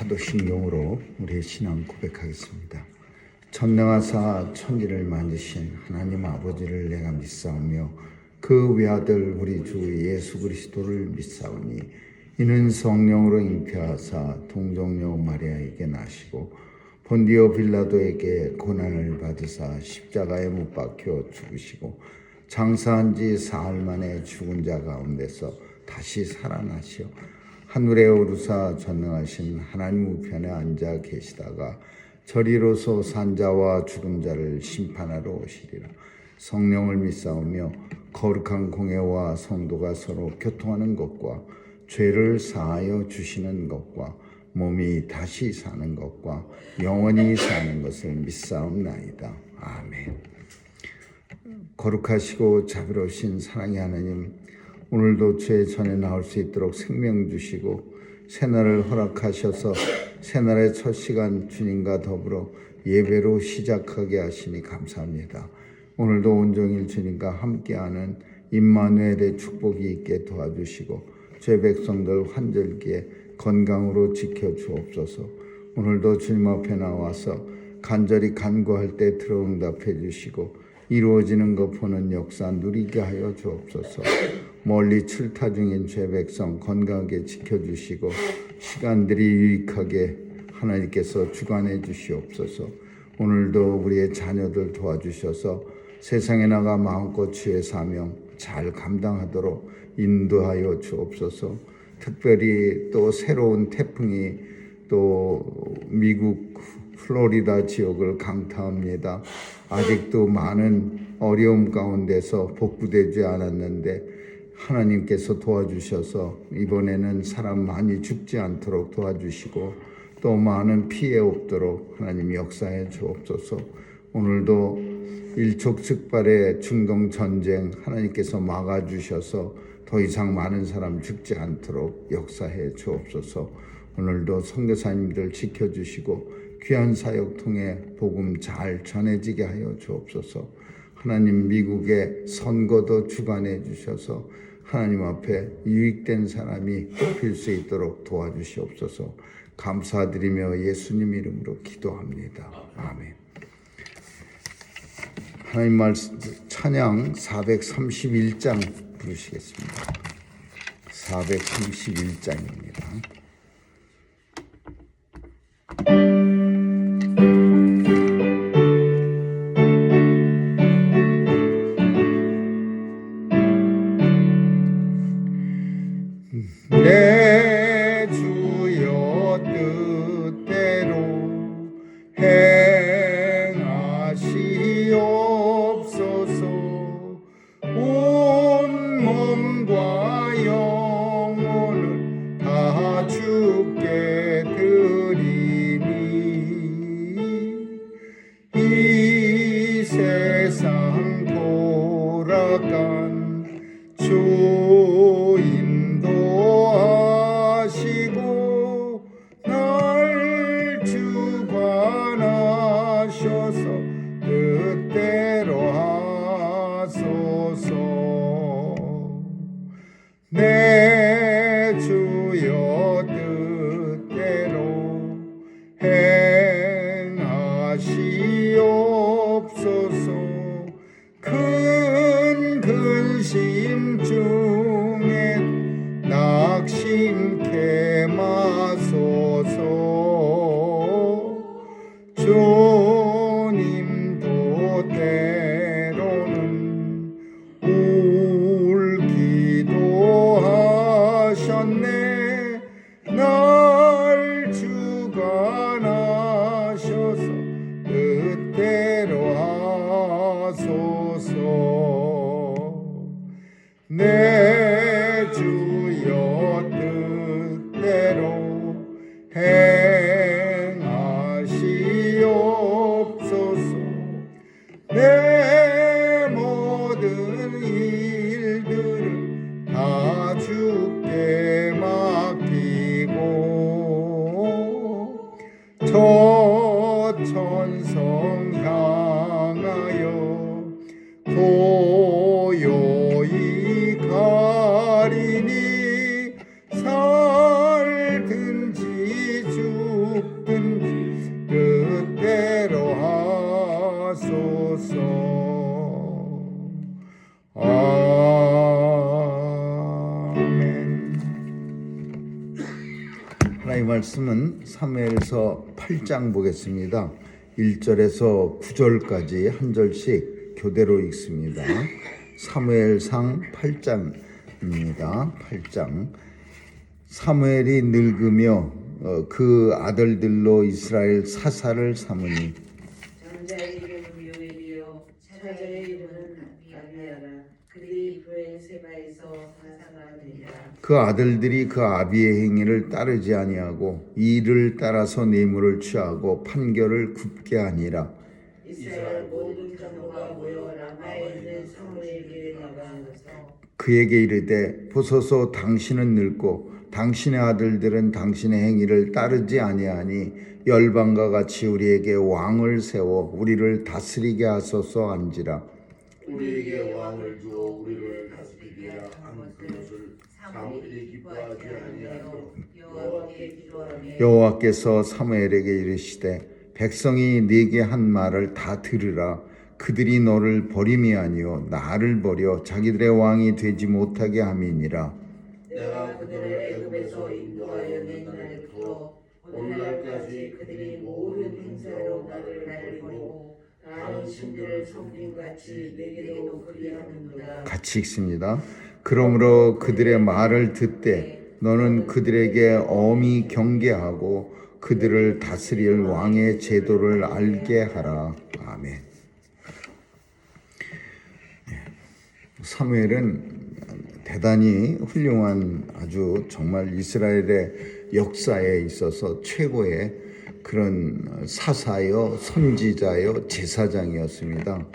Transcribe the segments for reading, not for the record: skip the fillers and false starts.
사도신경으로 우리의 신앙 고백하겠습니다. 전능하사 천지를 만드신 하나님 아버지를 내가 믿사오며 그 외아들 우리 주 예수 그리스도를 믿사오니 이는 성령으로 잉태하사 동정녀 마리아에게 나시고 본디오 빌라도에게 고난을 받으사 십자가에 못 박혀 죽으시고 장사한 지 사흘 만에 죽은 자 가운데서 다시 살아나시어 하늘에 오르사 전능하신 하나님 우편에 앉아 계시다가 저리로서 산자와 죽은 자를 심판하러 오시리라. 성령을 믿사오며 거룩한 공회와 성도가 서로 교통하는 것과 죄를 사하여 주시는 것과 몸이 다시 사는 것과 영원히 사는 것을 믿사옵나이다. 아멘. 거룩하시고 자비로우신 사랑의 하나님, 오늘도 죄 전에 나올 수 있도록 생명 주시고 새날을 허락하셔서 새날의 첫 시간 주님과 더불어 예배로 시작하게 하시니 감사합니다. 오늘도 온종일 주님과 함께하는 임마누엘의 축복이 있게 도와주시고 죄 백성들 환절기에 건강으로 지켜주옵소서. 오늘도 주님 앞에 나와서 간절히 간구할 때 들어응답해 주시고 이루어지는 것 보는 역사 누리게 하여 주옵소서. 멀리 출타 중인 죄 백성 건강하게 지켜주시고 시간들이 유익하게 하나님께서 주관해 주시옵소서. 오늘도 우리의 자녀들 도와주셔서 세상에 나가 마음껏 주의 사명 잘 감당하도록 인도하여 주옵소서. 특별히 또 새로운 태풍이 또 미국 플로리다 지역을 강타합니다. 아직도 많은 어려움 가운데서 복구되지 않았는데 하나님께서 도와주셔서 이번에는 사람 많이 죽지 않도록 도와주시고 또 많은 피해 없도록 하나님 역사해 주옵소서. 오늘도 일촉즉발의 중동 전쟁 하나님께서 막아주셔서 더 이상 많은 사람 죽지 않도록 역사해 주옵소서. 오늘도 선교사님들 지켜주시고 귀한 사역 통해 복음 잘 전해지게 하여 주옵소서. 하나님 미국의 선거도 주관해 주셔서 하나님 앞에 유익된 사람이 뽑힐 수 있도록 도와주시옵소서. 감사드리며 예수님 이름으로 기도합니다. 아멘. 하나님 말씀 찬양 431장 부르시겠습니다. 431장입니다. 내 주여 뜻대로 행하시옵소서. 온 몸과 영혼을 다 주께 드리니 이 세상 돌아간 주 인도하시고 날 주관하셔서 뜻대로 하소서. 내 주여 뜻대로 행하시옵소서. 큰 근심 중에 낙심케 마소서. 주님도 때로는 울기도 하셨네. 날 주관하셔서 뜻대로 하소서. 내 주여 뜻대로 행하시옵소서. 내 모든 일들은 다 주께 맡기고 저 천성 향하여 고요히 가리니 살든지 주 하나님 말씀은 사무엘서 8장 보겠습니다. 1절에서 9절까지 한 절씩 교대로 읽습니다. 사무엘상 8장입니다. 8장. 사무엘이 늙으며 그 아들들로 이스라엘 사사를 삼으니 장자의 이름은 요엘이요 차자의 이름은 아비야라. 그들이 브엘세바에서 사사가 되니라. 그 아들들이 그 아비의 행위를 따르지 아니하고 이를 따라서 뇌물을 취하고 판결을 굽게 하니라. 이스라엘 모든 장로가 모여 라마에 있는 사무엘에게 나가서 그에게 이르되 보소서 당신은 늙고 당신의 아들들은 당신의 행위를 따르지 아니하니 열방과 같이 우리에게 왕을 세워 우리를 다스리게 하소서 한지라. 우리에게 왕을 주어 우리를 다스리게 하는 그것을 사무엘이 기뻐하지 아니하고 여호와께 기도하며 여호와께서 사무엘에게 이르시되 백성이 네게 한 말을 다 들으라. 그들이 너를 버림이 아니요 나를 버려 자기들의 왕이 되지 못하게 함이니라. 내가 그들을 애굽에서 인도하여 낸 날부터 오늘날까지 그들이 모든 행사로 나를 버리고 다른 신들을 섬김같이 내게도 그리하는도다. 같이 읽습니다. 그러므로 그들의 말을 듣되 너는 그들에게 엄히 경계하고 그들을 다스릴 왕의 제도를 알게 하라. 아멘. 사무엘은 대단히 훌륭한 아주 정말 이스라엘의 역사에 있어서 최고의 그런 사사여 선지자여 제사장이었습니다.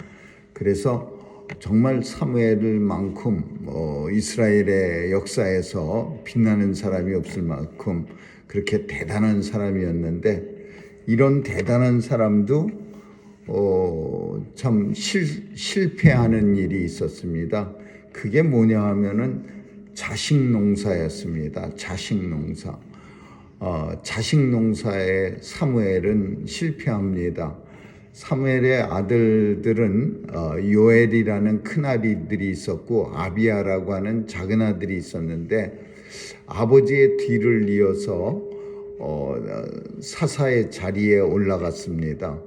그래서 정말 사무엘만큼 이스라엘의 역사에서 빛나는 사람이 없을 만큼 그렇게 대단한 사람이었는데 이런 대단한 사람도 참 실패하는 일이 있었습니다. 그게 뭐냐 하면은 자식 농사였습니다. 자식 농사. 자식 농사에 사무엘은 실패합니다. 사무엘의 아들들은 요엘이라는 큰아들이 있었고 아비야라고 하는 작은 아들이 있었는데 아버지의 뒤를 이어서 사사의 자리에 올라갔습니다.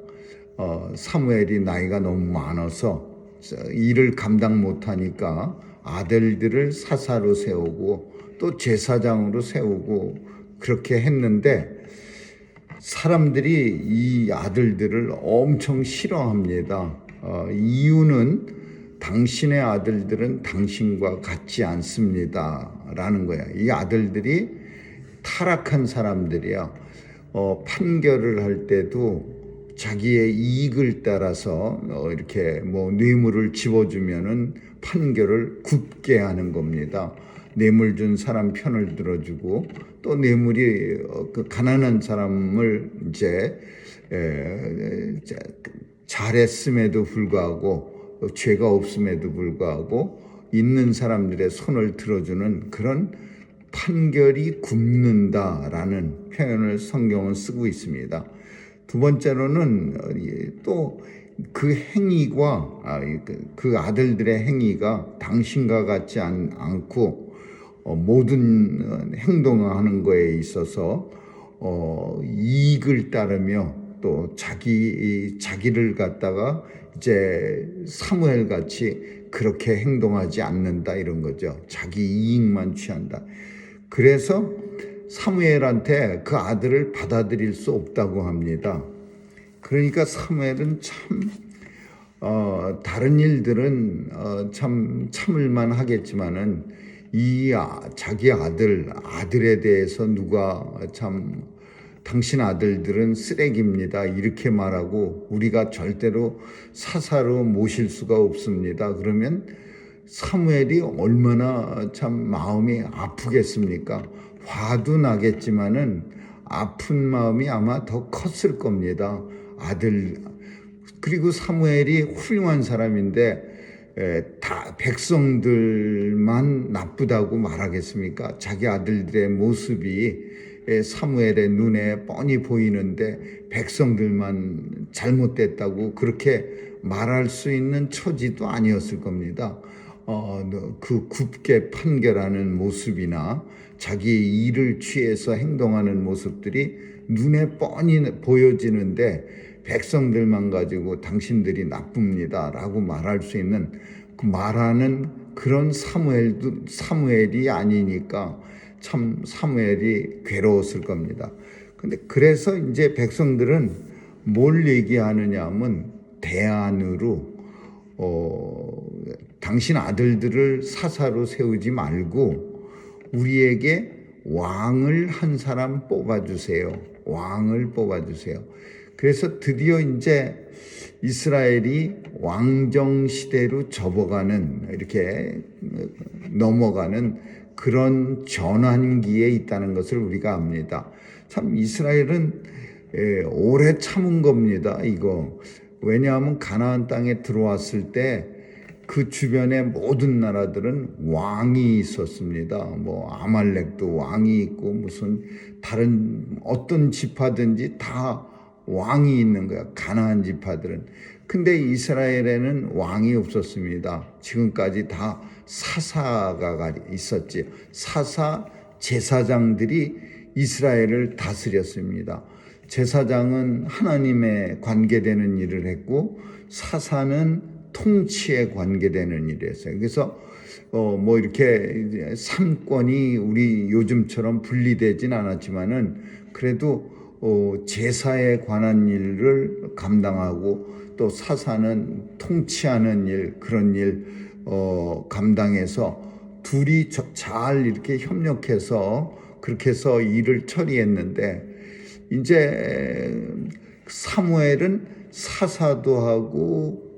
사무엘이 나이가 너무 많아서 일을 감당 못하니까 아들들을 사사로 세우고 또 제사장으로 세우고 그렇게 했는데 사람들이 이 아들들을 엄청 싫어합니다. 이유는 당신의 아들들은 당신과 같지 않습니다 라는 거야. 이 아들들이 타락한 사람들이야. 판결을 할 때도 자기의 이익을 따라서 이렇게 뭐 뇌물을 집어주면은 판결을 굽게 하는 겁니다. 뇌물 준 사람 편을 들어주고 또 뇌물이 그 가난한 사람을 이제 잘했음에도 불구하고 죄가 없음에도 불구하고 있는 사람들의 손을 들어주는 그런 판결이 굽는다라는 표현을 성경은 쓰고 있습니다. 두 번째로는 또 그 행위가 그 아들들의 행위가 당신과 같지 않고 모든 행동하는 거에 있어서 이익을 따르며 또 자기를 갖다가 이제 사무엘 같이 그렇게 행동하지 않는다 이런 거죠. 자기 이익만 취한다. 그래서 사무엘한테 그 아들을 받아들일 수 없다고 합니다. 그러니까 사무엘은 참 다른 일들은 참 참을만 하겠지만은 이 자기 아들에 대해서 누가 참 당신 아들들은 쓰레기입니다 이렇게 말하고 우리가 절대로 사사로 모실 수가 없습니다. 그러면 사무엘이 얼마나 참 마음이 아프겠습니까? 화도 나겠지만은 아픈 마음이 아마 더 컸을 겁니다. 그리고 사무엘이 훌륭한 사람인데 다 백성들만 나쁘다고 말하겠습니까? 자기 아들들의 모습이 사무엘의 눈에 뻔히 보이는데 백성들만 잘못됐다고 그렇게 말할 수 있는 처지도 아니었을 겁니다. 그 굽게 판결하는 모습이나 자기의 일을 취해서 행동하는 모습들이 눈에 뻔히 보여지는데 백성들만 가지고 당신들이 나쁩니다 라고 말할 수 있는 그 말하는 그런 사무엘이 아니니까 참 사무엘이 괴로웠을 겁니다. 근데 그래서 이제 백성들은 뭘 얘기하느냐 하면 대안으로 당신 아들들을 사사로 세우지 말고 우리에게 왕을 한 사람 뽑아주세요. 왕을 뽑아주세요. 그래서 드디어 이제 이스라엘이 왕정 시대로 접어가는, 이렇게 넘어가는 그런 전환기에 있다는 것을 우리가 압니다. 참 이스라엘은 오래 참은 겁니다. 이거 왜냐하면 가나안 땅에 들어왔을 때 그 주변의 모든 나라들은 왕이 있었습니다. 뭐 아말렉도 왕이 있고 무슨 다른 어떤 지파든지 다 왕이 있는 거야. 가나안 지파들은. 근데 이스라엘에는 왕이 없었습니다. 지금까지 다 사사가 있었지. 사사 제사장들이 이스라엘을 다스렸습니다. 제사장은 하나님에 관계되는 일을 했고 사사는 통치에 관계되는 일을 했어요. 그래서 뭐 이렇게 삼권이 우리 요즘처럼 분리되진 않았지만은 그래도 제사에 관한 일을 감당하고 또 사사는 통치하는 일, 그런 일 감당해서 둘이 잘 이렇게 협력해서 그렇게 해서 일을 처리했는데 이제 사무엘은 사사도 하고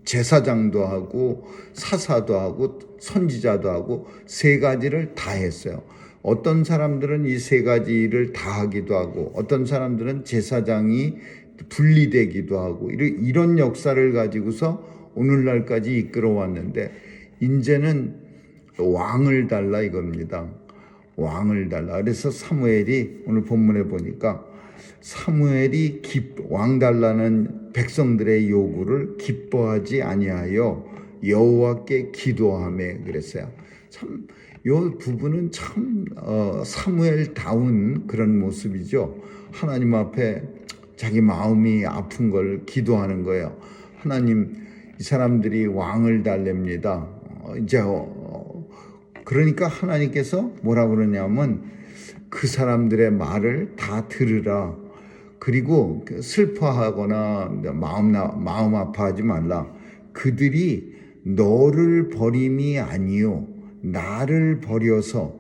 제사장도 하고 사사도 하고 선지자도 하고 세 가지를 다 했어요. 어떤 사람들은 이 세 가지 일을 다 하기도 하고 어떤 사람들은 제사장이 분리되기도 하고 이런 역사를 가지고서 오늘날까지 이끌어왔는데 이제는 왕을 달라 이겁니다. 왕을 달라. 그래서 사무엘이 오늘 본문에 보니까 사무엘이 왕 달라는 백성들의 요구를 기뻐하지 아니하여 여호와께 기도하며 그랬어요. 참 이 부분은 참 사무엘다운 그런 모습이죠. 하나님 앞에 자기 마음이 아픈 걸 기도하는 거예요. 하나님, 이 사람들이 왕을 달랍니다. 이제 그러니까 하나님께서 뭐라 그러냐면 그 사람들의 말을 다 들으라. 그리고 슬퍼하거나 마음 아파하지 말라. 그들이 너를 버림이 아니요 나를 버려서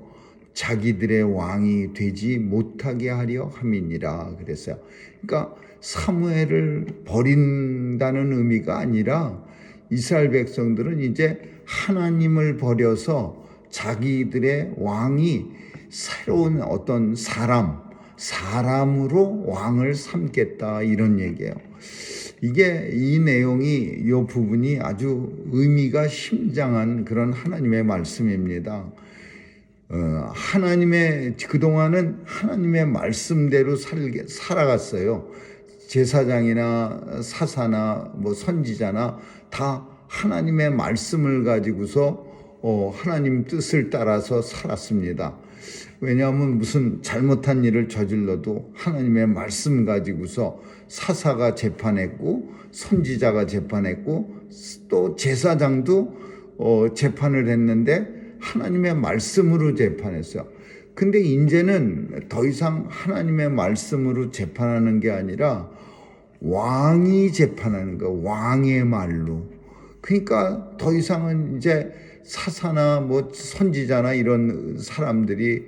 자기들의 왕이 되지 못하게 하려 함이니라 그랬어요. 그러니까 사무엘을 버린다는 의미가 아니라 이스라엘 백성들은 이제 하나님을 버려서 자기들의 왕이 새로운 어떤 사람으로 왕을 삼겠다 이런 얘기예요. 이게 이 내용이 이 부분이 아주 의미가 심장한 그런 하나님의 말씀입니다. 하나님의 그동안은 하나님의 말씀대로 살아갔어요. 제사장이나 사사나 뭐 선지자나 다 하나님의 말씀을 가지고서 하나님 뜻을 따라서 살았습니다. 왜냐하면 무슨 잘못한 일을 저질러도 하나님의 말씀 가지고서 사사가 재판했고 선지자가 재판했고 또 제사장도 재판을 했는데 하나님의 말씀으로 재판했어요. 근데 이제는 더 이상 하나님의 말씀으로 재판하는 게 아니라 왕이 재판하는 거, 왕의 말로. 그러니까 더 이상은 이제 사사나 뭐 선지자나 이런 사람들이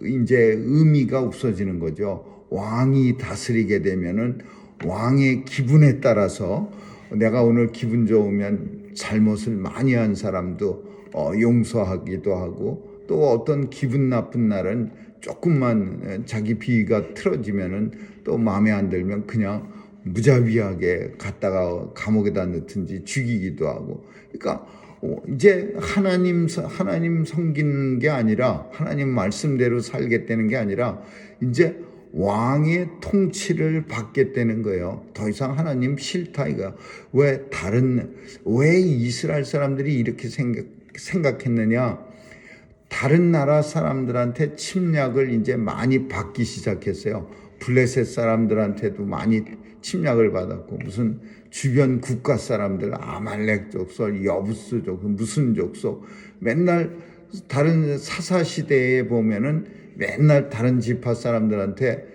이제 의미가 없어지는 거죠. 왕이 다스리게 되면은 왕의 기분에 따라서 내가 오늘 기분 좋으면 잘못을 많이 한 사람도 용서하기도 하고 또 어떤 기분 나쁜 날은 조금만 자기 비위가 틀어지면은 또 마음에 안 들면 그냥 무자비하게 갖다가 감옥에다 넣든지 죽이기도 하고. 그러니까 이제 하나님 섬기는 게 아니라 하나님 말씀대로 살겠다는 게 아니라 이제 왕의 통치를 받겠다는 거예요. 더 이상 하나님 싫다 이거. 왜 이스라엘 사람들이 이렇게 생각했느냐? 다른 나라 사람들한테 침략을 이제 많이 받기 시작했어요. 블레셋 사람들한테도 많이 침략을 받았고, 무슨 주변 국가 사람들, 아말렉 족속, 여부스 족속, 무슨 족속, 맨날 다른 사사 시대에 보면은 맨날 다른 지파 사람들한테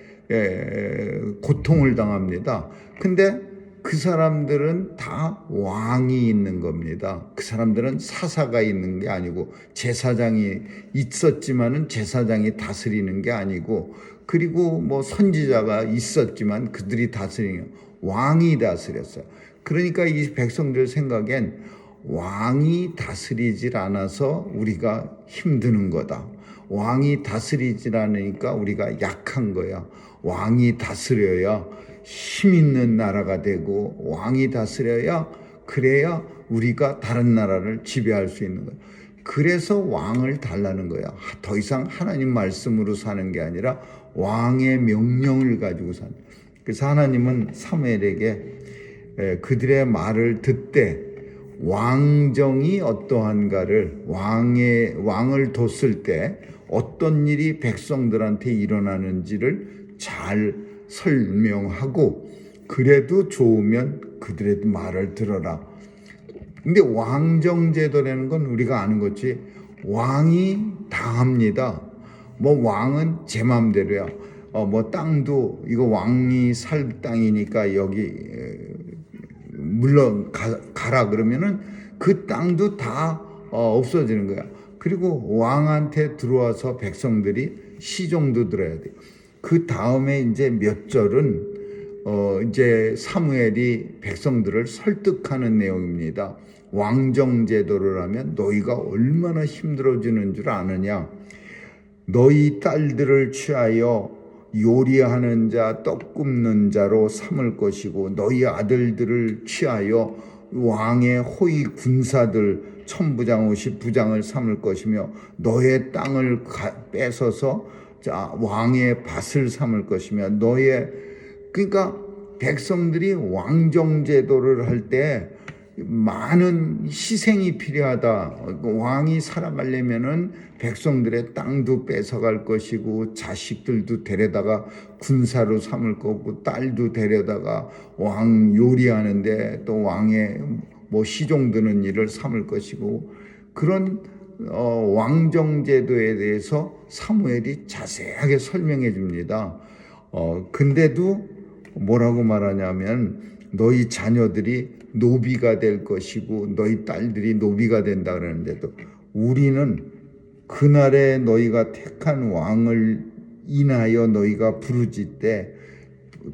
고통을 당합니다. 근데 그 사람들은 다 왕이 있는 겁니다. 그 사람들은 사사가 있는 게 아니고, 제사장이 있었지만은 제사장이 다스리는 게 아니고, 그리고 뭐 선지자가 있었지만 그들이 다스리는, 왕이 다스렸어요. 그러니까 이 백성들 생각엔 왕이 다스리질 않아서 우리가 힘드는 거다. 왕이 다스리질 않으니까 우리가 약한 거야. 왕이 다스려야 힘 있는 나라가 되고, 왕이 다스려야, 그래야 우리가 다른 나라를 지배할 수 있는 거야. 그래서 왕을 달라는 거야. 더 이상 하나님 말씀으로 사는 게 아니라 왕의 명령을 가지고 사는. 그래서 하나님은 사무엘에게 그들의 말을 듣되 왕정이 어떠한가를, 왕을 뒀을 때 어떤 일이 백성들한테 일어나는지를 잘 설명하고, 그래도 좋으면 그들의 말을 들어라. 근데 왕정제도라는 건 우리가 아는 거지, 왕이 다 합니다. 뭐 왕은 제 맘대로야. 뭐 땅도 이거 왕이 살 땅이니까 여기 물론 가라 그러면은 그 땅도 다 없어지는 거야. 그리고 왕한테 들어와서 백성들이 시종도 들어야 돼. 그 다음에 이제 몇 절은 이제 사무엘이 백성들을 설득하는 내용입니다. 왕정제도를 하면 너희가 얼마나 힘들어지는 줄 아느냐. 너희 딸들을 취하여 요리하는 자, 떡 굽는 자로 삼을 것이고, 너희 아들들을 취하여 왕의 호위 군사들, 천부장, 50부장을 삼을 것이며, 너의 땅을 뺏어서 왕의 밭을 삼을 것이며, 그러니까 백성들이 왕정제도를 할 때 많은 희생이 필요하다. 왕이 살아가려면은 백성들의 땅도 뺏어갈 것이고, 자식들도 데려다가 군사로 삼을 거고, 딸도 데려다가 왕 요리하는데 또 왕의 뭐 시종 드는 일을 삼을 것이고, 그런 왕정제도에 대해서 사무엘이 자세하게 설명해 줍니다. 근데도 뭐라고 말하냐면, 너희 자녀들이 노비가 될 것이고 너희 딸들이 노비가 된다 그러는데도, 우리는 그날에 너희가 택한 왕을 인하여 너희가 부르짖되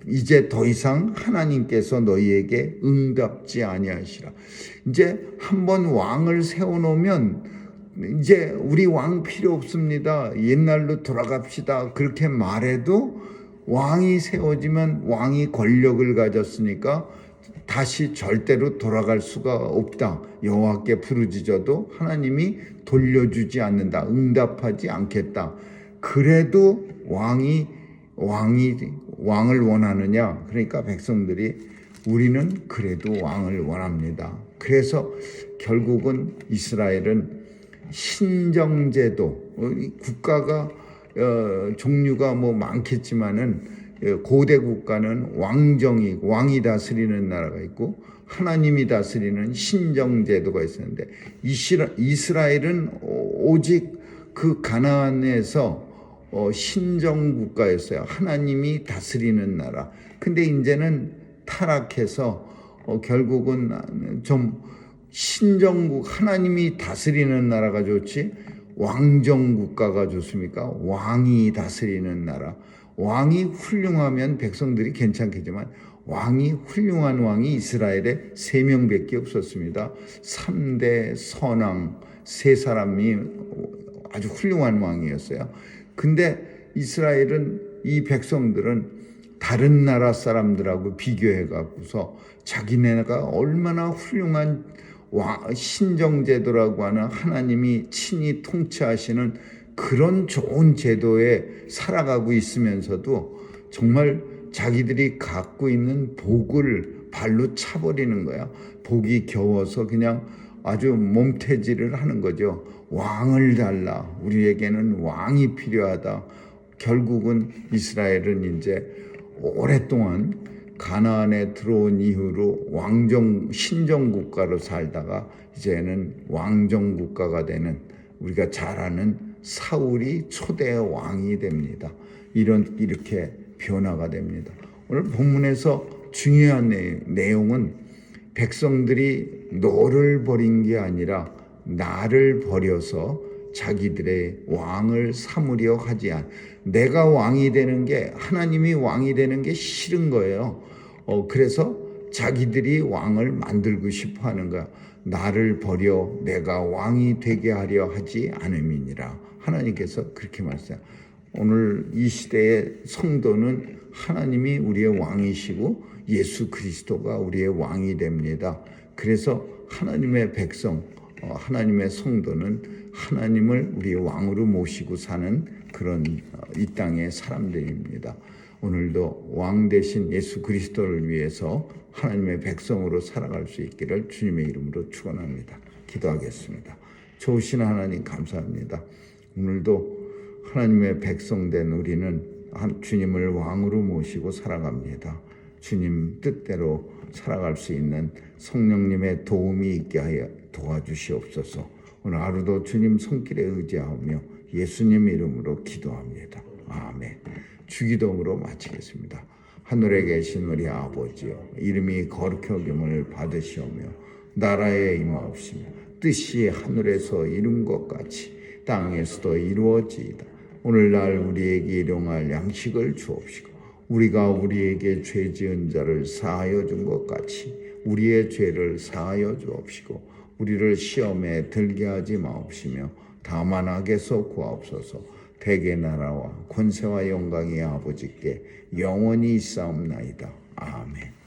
이제 더 이상 하나님께서 너희에게 응답지 아니하시라. 이제 한번 왕을 세워놓으면 이제 우리 왕 필요 없습니다, 옛날로 돌아갑시다, 그렇게 말해도 왕이 세워지면 왕이 권력을 가졌으니까 다시 절대로 돌아갈 수가 없다. 여호와께 부르짖어도 하나님이 돌려주지 않는다. 응답하지 않겠다. 그래도 왕을 원하느냐? 그러니까 백성들이 우리는 그래도 왕을 원합니다. 그래서 결국은 이스라엘은 신정제도, 국가가 종류가 뭐 많겠지만은 고대 국가는 왕이 다스리는 나라가 있고 하나님이 다스리는 신정제도가 있었는데, 이스라엘은 오직 그 가나안에서 신정 국가였어요. 하나님이 다스리는 나라. 근데 이제는 타락해서 결국은 좀 신정국, 하나님이 다스리는 나라가 좋지 왕정 국가가 좋습니까? 왕이 다스리는 나라. 왕이 훌륭하면 백성들이 괜찮겠지만, 왕이 훌륭한 왕이 이스라엘에 3명밖에 없었습니다. 3대 선왕 3사람이 아주 훌륭한 왕이었어요. 근데 이스라엘은, 이 백성들은 다른 나라 사람들하고 비교해 갖고서 자기네가 얼마나 훌륭한 신정제도라고 하는 하나님이 친히 통치하시는 그런 좋은 제도에 살아가고 있으면서도 정말 자기들이 갖고 있는 복을 발로 차버리는 거야. 복이 겨워서 그냥 아주 몸태지를 하는 거죠. 왕을 달라. 우리에게는 왕이 필요하다. 결국은 이스라엘은 이제 오랫동안 가나안에 들어온 이후로 신정 국가로 살다가 이제는 왕정 국가가 되는, 우리가 잘 아는 사울이 초대 왕이 됩니다. 이렇게 변화가 됩니다. 오늘 본문에서 중요한 내용은 백성들이 너를 버린 게 아니라 나를 버려서 자기들의 왕을 삼으려 하지 않. 내가 왕이 되는 게, 하나님이 왕이 되는 게 싫은 거예요. 그래서 자기들이 왕을 만들고 싶어 하는 거야. 나를 버려 내가 왕이 되게 하려 하지 않음이니라. 하나님께서 그렇게 말씀해요. 오늘 이 시대의 성도는 하나님이 우리의 왕이시고 예수 그리스도가 우리의 왕이 됩니다. 그래서 하나님의 백성, 하나님의 성도는 하나님을 우리의 왕으로 모시고 사는 그런 이 땅의 사람들입니다. 오늘도 왕 대신 예수 그리스도를 위해서 하나님의 백성으로 살아갈 수 있기를 주님의 이름으로 축원합니다. 기도하겠습니다. 좋으신 하나님 감사합니다. 오늘도 하나님의 백성된 우리는 주님을 왕으로 모시고 살아갑니다. 주님 뜻대로 살아갈 수 있는 성령님의 도움이 있게 하여 도와주시옵소서. 오늘 하루도 주님 손길에 의지하며 예수님 이름으로 기도합니다. 아멘. 주기도문으로 마치겠습니다. 하늘에 계신 우리 아버지여, 이름이 거룩히 여김을 받으시오며 나라에 임하옵시며 뜻이 하늘에서 이룬 것 같이 땅에서도 이루어지이다. 오늘날 우리에게 일용할 양식을 주옵시고 우리가 우리에게 죄 지은 자를 사하여 준 것 같이 우리의 죄를 사하여 주옵시고 우리를 시험에 들게 하지 마옵시며 다만 악에서 구하옵소서. 대개 나라와 권세와 영광이 아버지께 영원히 있사옵나이다. 아멘.